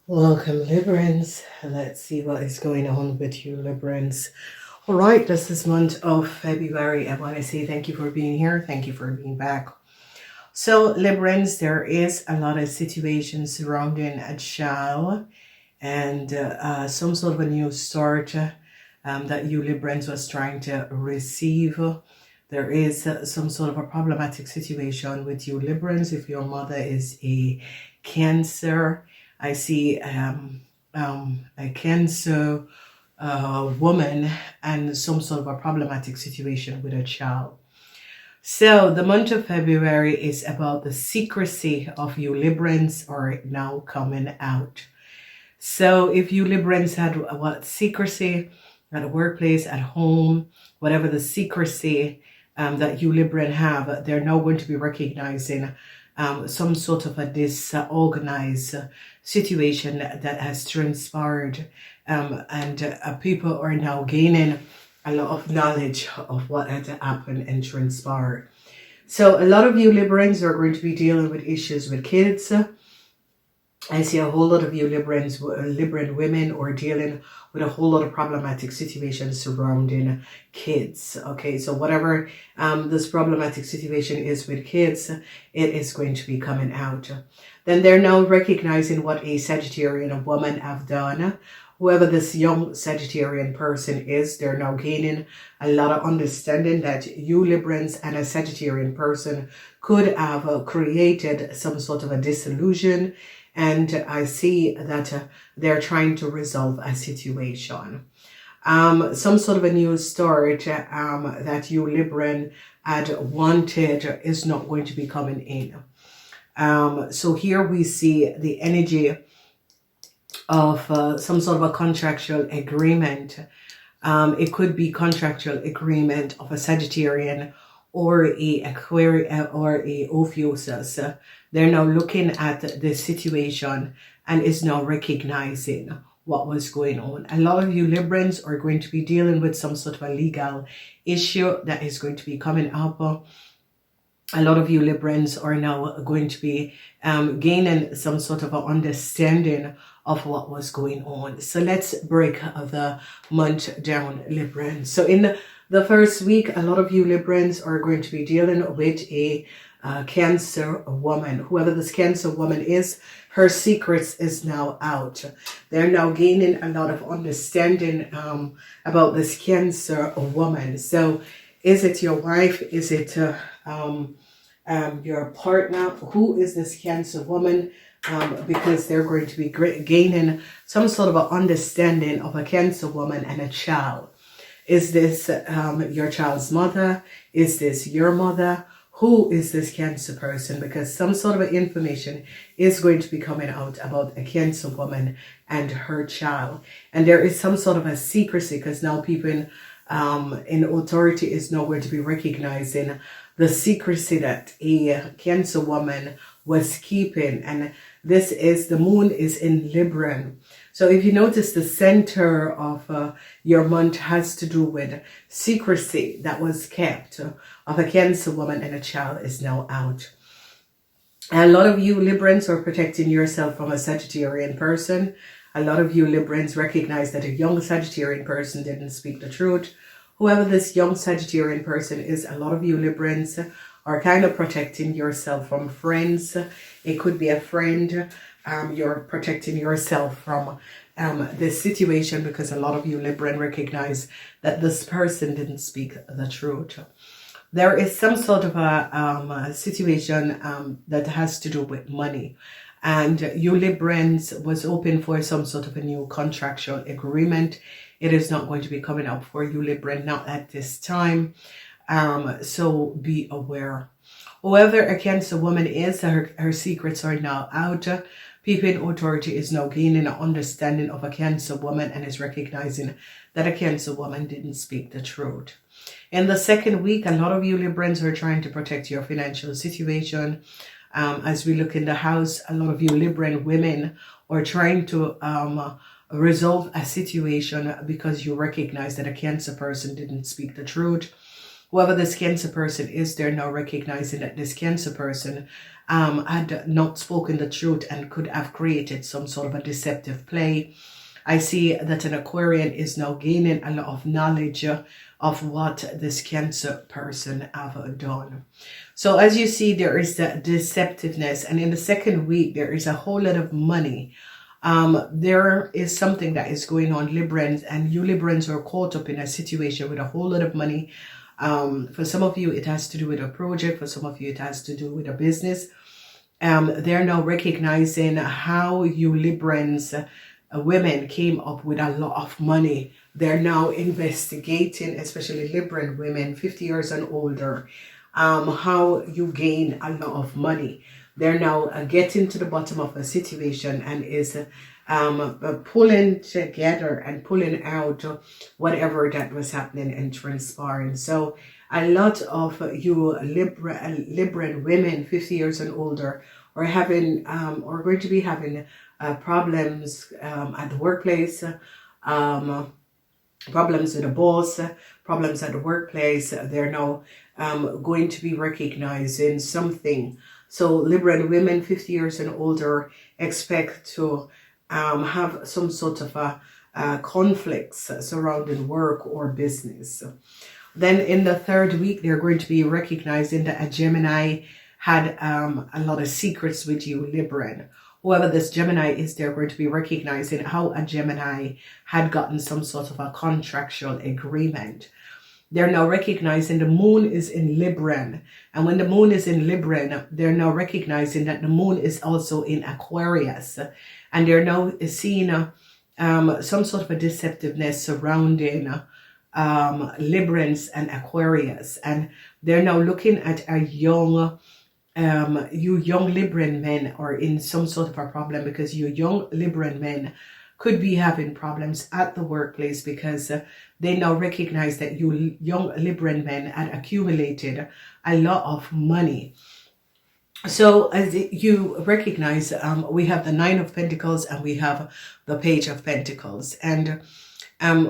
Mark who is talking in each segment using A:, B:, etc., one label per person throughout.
A: Welcome, Librans. Let's see what is going on with you, Librans. All right, this is month of February. I want to say thank you for being here. Thank you for being back. So, Librans, there is a lot of situations surrounding a child and some sort of a new start that you, Librans, was trying to receive. There is some sort of a problematic situation with you, Librans. If your mother is a Cancer, I see a Cancer woman and some sort of a problematic situation with a child. So the month of February is about the secrecy of you Librans are now coming out. So if you Librans had what secrecy at a workplace, at home, whatever the secrecy that you Libran have, they're now going to be recognizing some sort of a disorganized situation that has transpired, and people are now gaining a lot of knowledge of what had happened and transpired. So a lot of you Librans are going to be dealing with issues with kids. I see a whole lot of you Libran women are dealing with a whole lot of problematic situations surrounding kids. Okay, so whatever this problematic situation is with kids, it is going to be coming out. Then they're now recognizing what a Sagittarian woman have done. Whoever this young Sagittarian person is, they're now gaining a lot of understanding that you Librans and a Sagittarian person could have created some sort of a disillusion. And I see that they're trying to resolve a situation. Some sort of a new start that you Libran had wanted is not going to be coming in. So here we see the energy of some sort of a contractual agreement. It could be contractual agreement of a Sagittarian or a Aquarius or a Ophiuchus. They're now looking at the situation and is now recognizing what was going on. A lot of you Librans are going to be dealing with some sort of a legal issue that is going to be coming up. A lot of you Librans are now going to be gaining some sort of an understanding of what was going on. So let's break the month down, Librans. So in the first week, a lot of you Librans are going to be dealing with a Cancer woman. Whoever this Cancer woman is, her secrets is now out. They're now gaining a lot of understanding about this Cancer woman. So is it your wife? Is it your partner? Who is this Cancer woman? Because they're going to be gaining some sort of an understanding of a Cancer woman and a child. Is this your child's mother? Is this your mother? Who is this Cancer person? Because some sort of information is going to be coming out about a Cancer woman and her child. And there is some sort of a secrecy because now people in authority is now going to be recognizing the secrecy that a Cancer woman was keeping. And this is, the moon is in Libran. So if you notice, the center of your month has to do with secrecy that was kept of a Cancer woman and a child is now out. A lot of you Librans are protecting yourself from a Sagittarian person. A lot of you Librans recognize that a young Sagittarian person didn't speak the truth. Whoever this young Sagittarian person is, a lot of you Librans are kind of protecting yourself from friends. It could be a friend. You're protecting yourself from this situation because a lot of you Libran recognize that this person didn't speak the truth. There is some sort of a situation that has to do with money. And you Librans was open for some sort of a new contractual agreement. It is not going to be coming up for you Libran, not at this time. So be aware. Whoever a Cancer woman is, her secrets are now out. People in authority is now gaining an understanding of a Cancer woman and is recognizing that a Cancer woman didn't speak the truth. In the second week, a lot of you Librans are trying to protect your financial situation. As we look in the house, a lot of you Libran women are trying to resolve a situation because you recognize that a Cancer person didn't speak the truth. Whoever this Cancer person is, they're now recognizing that this Cancer person had not spoken the truth and could have created some sort of a deceptive play. I see that an Aquarian is now gaining a lot of knowledge of what this Cancer person have done. So as you see, there is that deceptiveness, and in the second week there is a whole lot of money. There is something that is going on, Librans, and you Librans are caught up in a situation with a whole lot of money. For some of you it has to do with a project, for some of you it has to do with a business. They're now recognizing how you Librans women came up with a lot of money. They're now investigating, especially Libran women 50 years and older, how you gain a lot of money. They're now getting to the bottom of a situation and is pulling together and pulling out whatever that was happening and transpiring. So a lot of you Libran women 50 years and older are having or going to be having problems at the workplace, problems with the boss, problems at the workplace. They're now going to be recognizing something. So Libran women 50 years and older expect to have some sort of conflicts surrounding work or business. Then in the third week, they're going to be recognizing that a Gemini had a lot of secrets with you, Libran. Whoever this Gemini is, they're going to be recognizing how a Gemini had gotten some sort of a contractual agreement. They're now recognizing the moon is in Libran. And when the moon is in Libran, they're now recognizing that the moon is also in Aquarius. And they're now seeing some sort of a deceptiveness surrounding Librans and Aquarius. And they're now looking at a young you young Libran men are in some sort of a problem, because you young Libran men could be having problems at the workplace because they now recognize that you young Libran men had accumulated a lot of money. So as you recognize, we have the Nine of Pentacles and we have the Page of Pentacles. And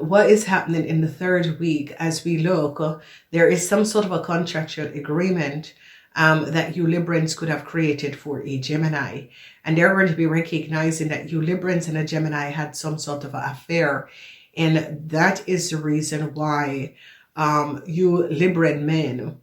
A: what is happening in the third week, as we look, there is some sort of a contractual agreement that you Librans could have created for a Gemini. And they're going to be recognizing that you Librans and a Gemini had some sort of an affair. And that is the reason why you Libran men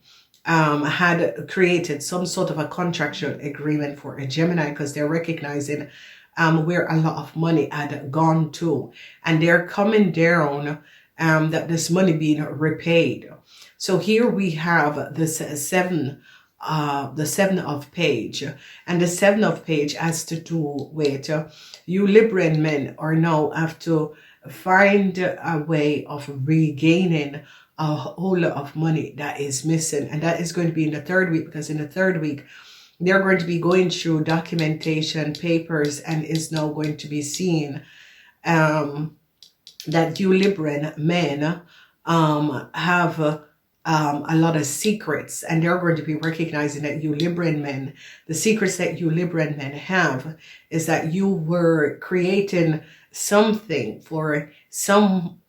A: had created some sort of a contractual agreement for a Gemini, because they're recognizing where a lot of money had gone to. And they're coming down that this money being repaid. So here we have this seven of page, and the seven of page has to do with you Libran men are now have to find a way of regaining a whole lot of money that is missing. And that is going to be in the third week, because in the third week they're going to be going through documentation papers, and is now going to be seeing that you Libran men have a lot of secrets, and they're going to be recognizing that you Libran men, the secrets that you Libran men have is that you were creating something for someone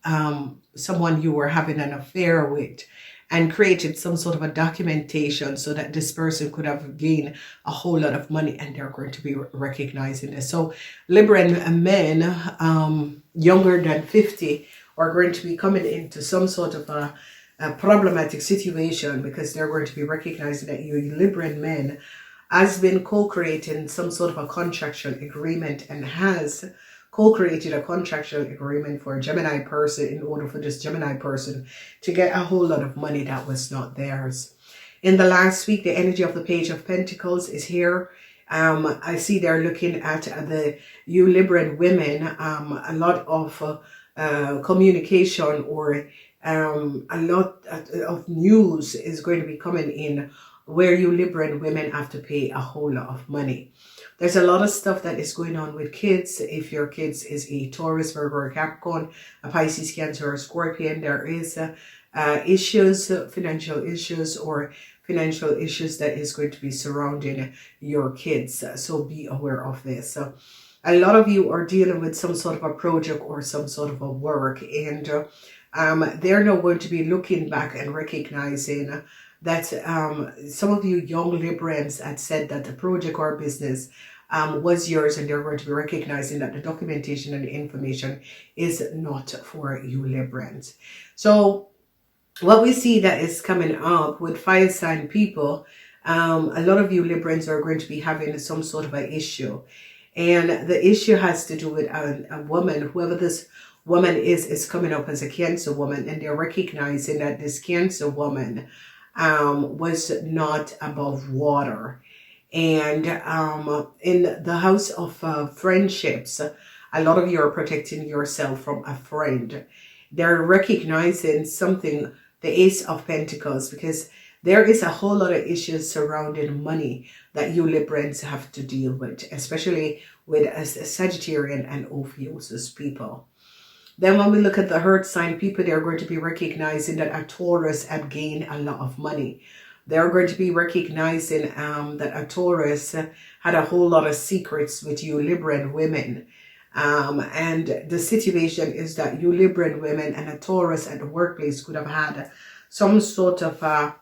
A: you were having an affair with, and created some sort of a documentation so that this person could have gained a whole lot of money, and they're going to be recognizing this. So Libran men younger than 50 are going to be coming into some sort of a problematic situation, because they're going to be recognizing that you Libran men has been co-creating some sort of a contractual agreement, and has co-created a contractual agreement for a Gemini person in order for this Gemini person to get a whole lot of money that was not theirs. In the last week, the energy of the Page of Pentacles is here. I see they're looking at the you Libran women, a lot of communication or a lot of news is going to be coming in where you Libran women have to pay a whole lot of money. There's a lot of stuff that is going on with kids. If your kids is a Taurus, Virgo, or Capricorn, a Pisces, Cancer, or Scorpion, there is issues, financial issues, or financial issues that is going to be surrounding your kids. So be aware of this. So a lot of you are dealing with some sort of a project or some sort of a work, and they're now going to be looking back and recognizing that some of you young Librans had said that the project or business was yours, and they're going to be recognizing that the documentation and the information is not for you Librans. So what we see that is coming up with fire sign people, a lot of you Librans are going to be having some sort of an issue. And the issue has to do with a woman, whoever this woman is coming up as a Cancer woman, and they're recognizing that this Cancer woman was not above water. And in the house of friendships, a lot of you are protecting yourself from a friend. They're recognizing something, the Ace of Pentacles, because there is a whole lot of issues surrounding money that you Librans have to deal with, especially with a Sagittarian and Ophiuchus people. Then when we look at the Earth sign people, they're going to be recognizing that a Taurus had gained a lot of money. They're going to be recognizing that a Taurus had a whole lot of secrets with you Libran women. And the situation is that you Libran women and a Taurus at the workplace could have had some sort of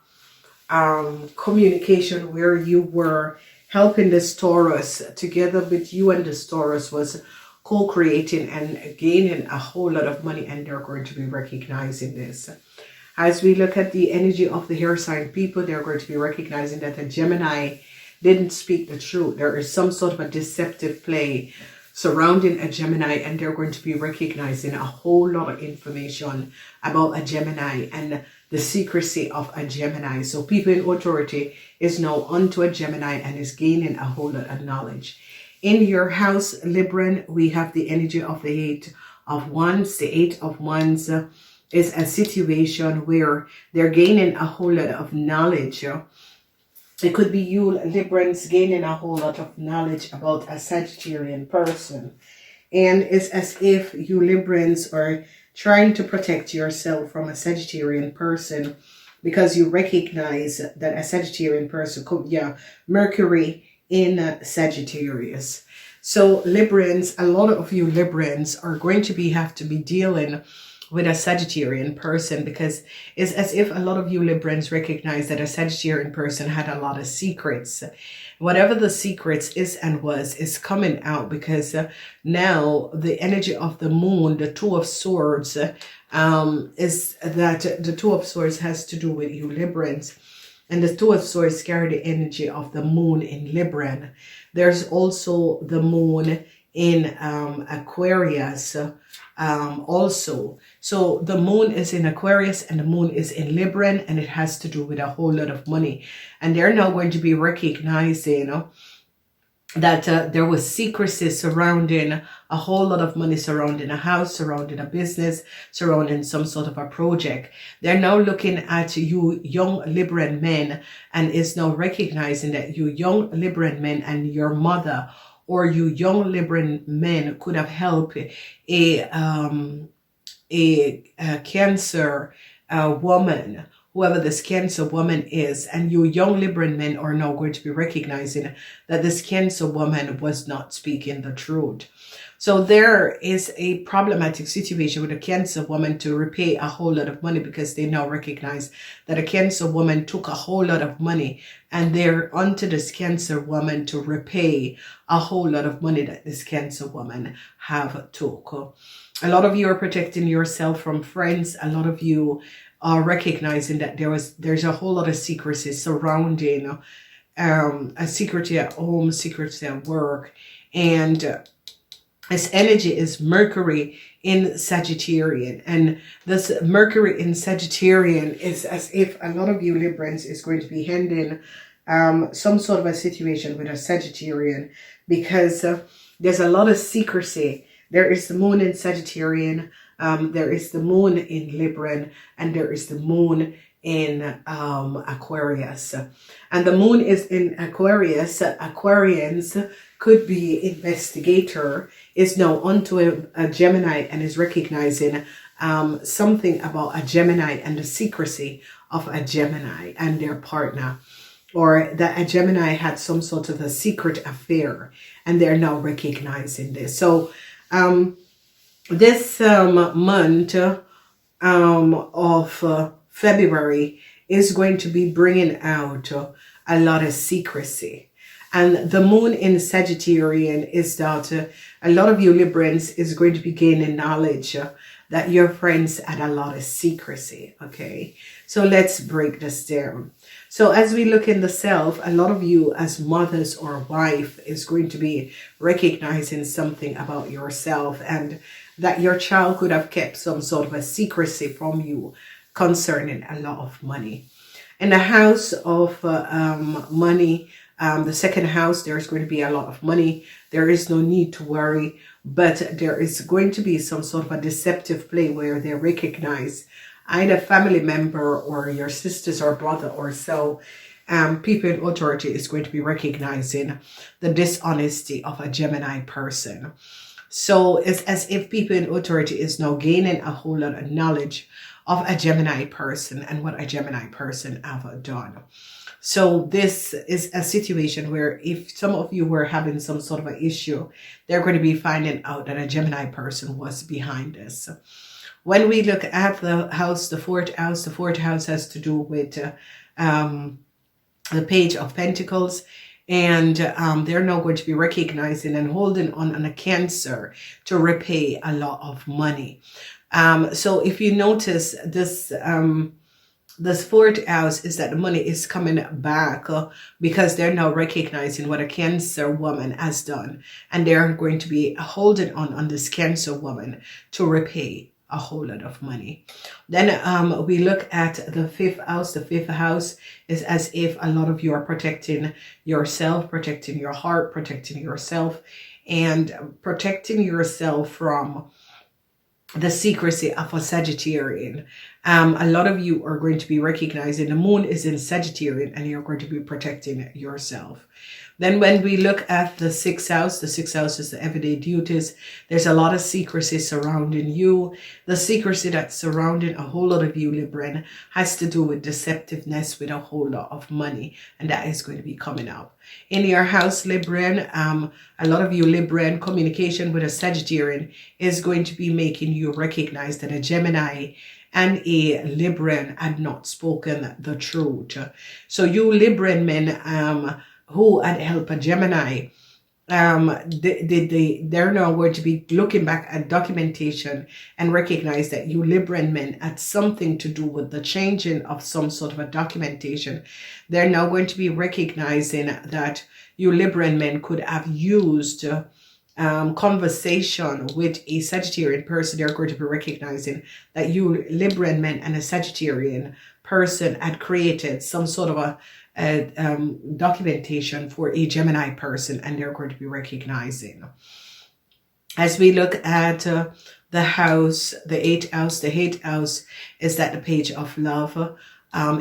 A: communication where you were helping this Taurus together with you, and this Taurus was co-creating and gaining a whole lot of money, and they're going to be recognizing this. As we look at the energy of the air sign people, they're going to be recognizing that the Gemini didn't speak the truth. There is some sort of a deceptive play surrounding a Gemini, and they're going to be recognizing a whole lot of information about a Gemini and the secrecy of a Gemini. So people in authority is now onto a Gemini and is gaining a whole lot of knowledge. In your house, Libran, we have the energy of the Eight of Wands. The Eight of Wands is a situation where they're gaining a whole lot of knowledge. It could be you Librans gaining a whole lot of knowledge about a Sagittarian person. And it's as if you Librans are trying to protect yourself from a Sagittarian person, because you recognize that a Sagittarian person could, Mercury in Sagittarius. So Librans, a lot of you Librans are going to have to be dealing with a Sagittarian person, because it's as if a lot of you Librans recognize that a Sagittarian person had a lot of secrets. Whatever the secrets is and was is coming out, because now the energy of the moon, the Two of Swords, is that the Two of Swords has to do with you Librans. And the Two of Swords carry the energy of the moon in Libran. There's also the moon in Aquarius also. So the moon is in Aquarius and the moon is in Libran, and it has to do with a whole lot of money. And they're now going to be recognizing that there was secrecy surrounding a whole lot of money, surrounding a house, surrounding a business, surrounding some sort of a project. They're now looking at you young Libran men, and is now recognizing that you young Libran men and your mother or you young Libran men could have helped a Cancer woman, whoever this Cancer woman is, and you young Libran men are now going to be recognizing that this Cancer woman was not speaking the truth. So there is a problematic situation with a Cancer woman to repay a whole lot of money, because they now recognize that a Cancer woman took a whole lot of money, and they're onto this Cancer woman to repay a whole lot of money that this Cancer woman have took. A lot of you are protecting yourself from friends. A lot of you are recognizing that there's a whole lot of secrecy surrounding a secrecy at home, secrecy at work, and this energy is Mercury in Sagittarian. And this Mercury in Sagittarian is as if a lot of you Librans is going to be handing some sort of a situation with a Sagittarian, because there's a lot of secrecy. There is the moon in Sagittarian, there is the moon in Libran, and there is the moon in Aquarius. And the moon is in Aquarius. Aquarians could be investigator, is now onto a Gemini, and is recognizing something about a Gemini and the secrecy of a Gemini and their partner, or that a Gemini had some sort of a secret affair, and they're now recognizing this. So this month of February is going to be bringing out a lot of secrecy. And the moon in Sagittarian is that a lot of you Librans is going to be gaining knowledge that your friends had a lot of secrecy. Okay, so let's break this down. So as we look in the self, a lot of you as mothers or wife is going to be recognizing something about yourself, and that your child could have kept some sort of a secrecy from you concerning a lot of money. In the house of money, the second house, there's going to be a lot of money. There is no need to worry, but there is going to be some sort of a deceptive play where they recognize either family member or your sisters or brother or so. People in authority is going to be recognizing the dishonesty of a Gemini person. So it's as if people in authority is now gaining a whole lot of knowledge of a Gemini person and what a Gemini person have done. So this is a situation where if some of you were having some sort of an issue, they're going to be finding out that a Gemini person was behind this. When we look at the house, the fourth house has to do with the Page of Pentacles. And they're now going to be recognizing and holding on a Cancer to repay a lot of money. So if you notice this, this fourth house is that the money is coming back because they're now recognizing what a Cancer woman has done. And they're going to be holding on this Cancer woman to repay a whole lot of money. Then we look at the fifth house. The fifth house is as if a lot of you are protecting yourself, protecting your heart, protecting yourself, and protecting yourself from the secrecy of a Sagittarian. A lot of you are going to be recognizing the moon is in Sagittarian and you're going to be protecting yourself. Then when we look at the sixth house is the everyday duties. There's a lot of secrecy surrounding you. The secrecy that's surrounding a whole lot of you, Libran, has to do with deceptiveness with a whole lot of money. And that is going to be coming up. In your house, Libran, a lot of you, Libran, communication with a Sagittarian is going to be making you recognize that a Gemini and a Libran had not spoken the truth. So you Libran men, who had helped a Gemini, they're now going to be looking back at documentation and recognize that you Libran men had something to do with the changing of some sort of a documentation. They're now going to be recognizing that you Libran men could have used conversation with a Sagittarian person. They're going to be recognizing that you Libran men and a Sagittarian person had created some sort of a documentation for a Gemini person, and they're going to be recognizing. As we look at the house, the eighth house is that the Page of Love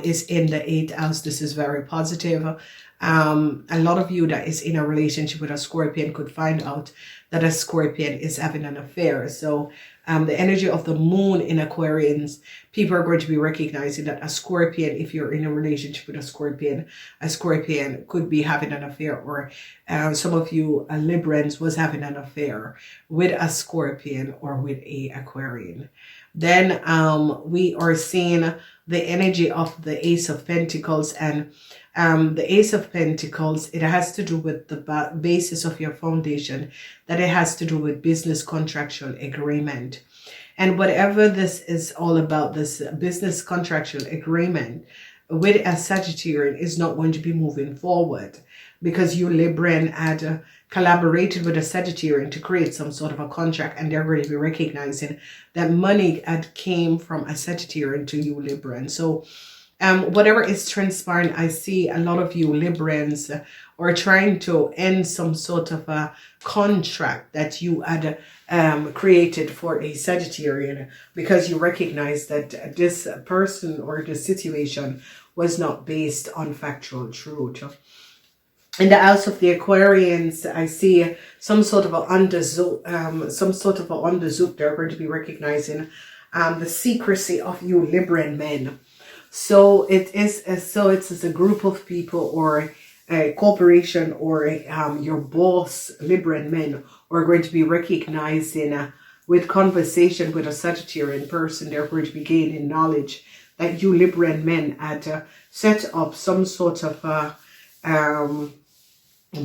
A: is in the eighth house. This is very positive. A lot of you that is in a relationship with a Scorpion could find out that a Scorpion is having an affair. So the energy of the moon in Aquarians, people are going to be recognizing that a Scorpion, if you're in a relationship with a Scorpion could be having an affair, or some of you Librans was having an affair with a Scorpion or with a Aquarian. Then we are seeing the energy of the Ace of Pentacles, and the Ace of Pentacles, it has to do with the basis of your foundation, that it has to do with business contractual agreement. And whatever this is all about, this business contractual agreement with a Sagittarian is not going to be moving forward, because you Libran had collaborated with a Sagittarian to create some sort of a contract, and they're going to be recognizing that money had came from a Sagittarian to you Libran. So whatever is transpiring, I see a lot of you Librans are trying to end some sort of a contract that you had created for a Sagittarian, because you recognize that this person or the situation was not based on factual truth. In the house of the Aquarians, I see some sort of a underzook, they're going to be recognizing the secrecy of you Libran men. So it's a group of people or a corporation or your boss, Libran men, are going to be recognizing with conversation with a Sagittarian person, they're going to be gaining knowledge that you Libran men had set up some sort of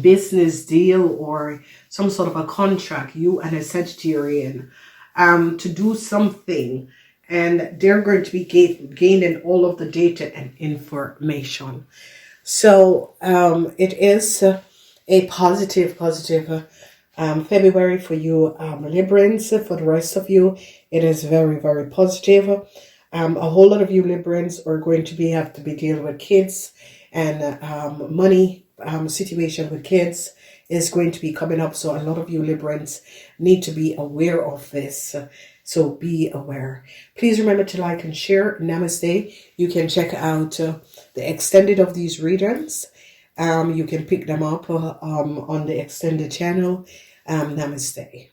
A: business deal or some sort of a contract, you and a Sagittarian, to do something, and they're going to be gaining all of the data and information. So it is a positive February for you Librans. For the rest of you, it is very, very positive. A whole lot of you Librans are going to have to be dealing with kids, and money situation with kids is going to be coming up. So a lot of you Librans need to be aware of this. So be aware. Please remember to like and share. Namaste. You can check out the extended of these readings. You can pick them up on the extended channel. Namaste.